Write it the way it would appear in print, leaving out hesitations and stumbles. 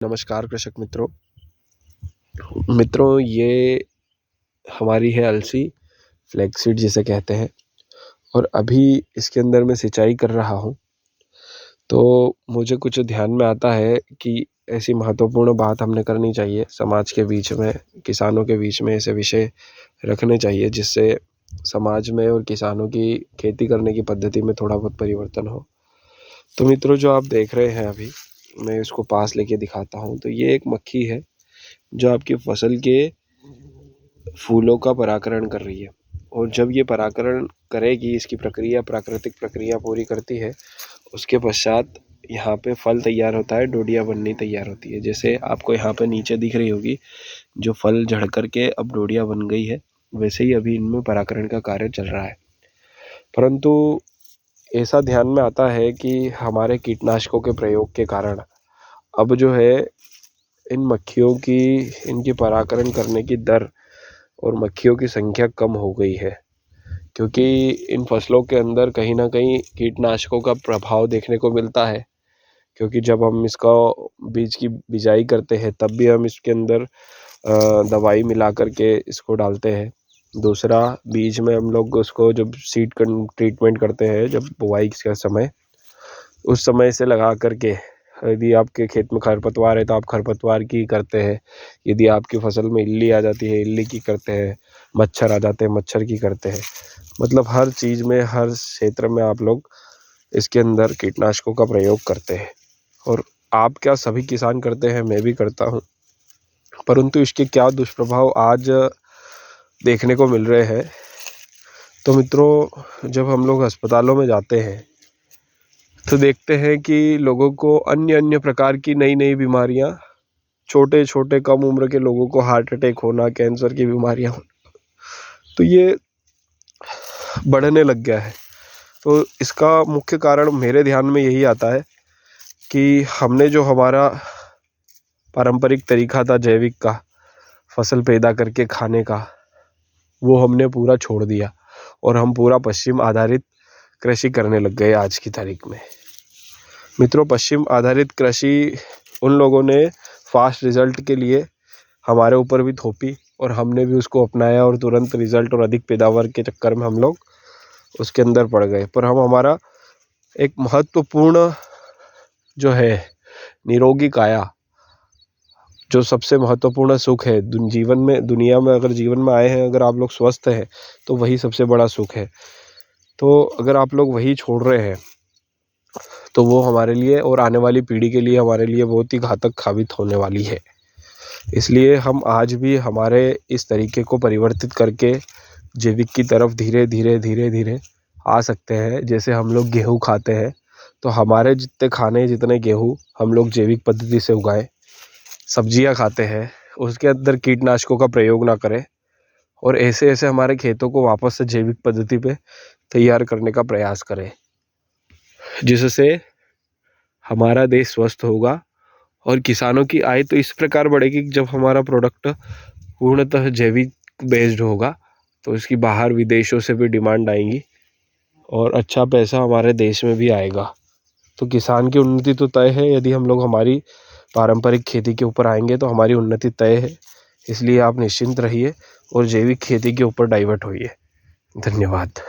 नमस्कार कृषक मित्रों। मित्रों, ये हमारी है अलसी, फ्लैक्ससीड जिसे कहते हैं। और अभी इसके अंदर मैं सिंचाई कर रहा हूँ, तो मुझे कुछ ध्यान में आता है कि ऐसी महत्वपूर्ण बात हमने करनी चाहिए। समाज के बीच में, किसानों के बीच में ऐसे विषय रखने चाहिए जिससे समाज में और किसानों की खेती करने की पद्धति में थोड़ा बहुत परिवर्तन हो। तो मित्रों, जो आप देख रहे हैं अभी, मैं इसको पास लेके दिखाता हूँ। तो ये एक मक्खी है जो आपकी फसल के फूलों का परागण कर रही है। और जब ये परागण करेगी, इसकी प्रक्रिया, प्राकृतिक प्रक्रिया पूरी करती है, उसके पश्चात यहाँ पे फल तैयार होता है, डोडियाँ बननी तैयार होती है। जैसे आपको यहाँ पे नीचे दिख रही होगी, जो फल झड़ करके अब डोडियाँ बन गई है, वैसे ही अभी इनमें परागण का कार्य चल रहा है। परंतु ऐसा ध्यान में आता है कि हमारे कीटनाशकों के प्रयोग के कारण अब जो है इन मक्खियों की, इनकी परागण करने की दर और मक्खियों की संख्या कम हो गई है, क्योंकि इन फसलों के अंदर कहीं ना कहीं कीटनाशकों का प्रभाव देखने को मिलता है। क्योंकि जब हम इसका बीज की बिजाई करते हैं, तब भी हम इसके अंदर दवाई मिला करके इसको डालते हैं। दूसरा, बीज में हम लोग उसको जब सीड ट्रीटमेंट करते हैं, जब बुआई का समय, उस समय से लगा करके, यदि आपके खेत में खरपतवार है तो आप खरपतवार की करते हैं, यदि आपकी फसल में इल्ली आ जाती है इल्ली की करते हैं, मच्छर आ जाते हैं मच्छर की करते हैं। मतलब हर चीज़ में, हर क्षेत्र में आप लोग इसके अंदर कीटनाशकों का प्रयोग करते हैं। और आप क्या, सभी किसान करते हैं, मैं भी करता हूँ। परंतु इसके क्या दुष्प्रभाव आज देखने को मिल रहे हैं। तो मित्रों, जब हम लोग अस्पतालों में जाते हैं तो देखते हैं कि लोगों को अन्य अन्य प्रकार की नई नई बीमारियां, छोटे छोटे कम उम्र के लोगों को हार्ट अटैक होना, कैंसर की बीमारियां होना, तो ये बढ़ने लग गया है। तो इसका मुख्य कारण मेरे ध्यान में यही आता है कि हमने जो हमारा पारंपरिक तरीका था जैविक का, फसल पैदा करके खाने का, वो हमने पूरा छोड़ दिया और हम पूरा पश्चिम आधारित कृषि करने लग गए आज की तारीख में। मित्रों, पश्चिम आधारित कृषि उन लोगों ने फास्ट रिजल्ट के लिए हमारे ऊपर भी थोपी और हमने भी उसको अपनाया, और तुरंत रिजल्ट और अधिक पैदावार के चक्कर में हम लोग उसके अंदर पड़ गए। पर हम, हमारा एक महत्वपूर्ण जो है निरोगी काया, जो सबसे महत्वपूर्ण सुख है जीवन में, दुनिया में अगर जीवन में आए हैं, अगर आप लोग स्वस्थ हैं तो वही सबसे बड़ा सुख है। तो अगर आप लोग वही छोड़ रहे हैं तो वो हमारे लिए और आने वाली पीढ़ी के लिए, हमारे लिए बहुत ही घातक साबित होने वाली है। इसलिए हम आज भी हमारे इस तरीके को परिवर्तित करके जैविक की तरफ धीरे धीरे धीरे धीरे आ सकते हैं। जैसे हम लोग गेहूँ खाते हैं, तो हमारे जितने खाने, जितने गेहूँ हम लोग जैविक पद्धति से उगाएं। सब्जियां खाते हैं, उसके अंदर कीटनाशकों का प्रयोग ना करें, और ऐसे ऐसे हमारे खेतों को वापस से जैविक पद्धति पे तैयार करने का प्रयास करें, जिससे हमारा देश स्वस्थ होगा और किसानों की आय तो इस प्रकार बढ़ेगी कि जब हमारा प्रोडक्ट पूर्णतः जैविक बेस्ड होगा तो इसकी बाहर विदेशों से भी डिमांड आएगी और अच्छा पैसा हमारे देश में भी आएगा। तो किसान की उन्नति तो तय है। यदि हम लोग हमारी पारंपरिक खेती के ऊपर आएंगे तो हमारी उन्नति तय है। इसलिए आप निश्चिंत रहिए और जैविक खेती के ऊपर डाइवर्ट होइए। धन्यवाद।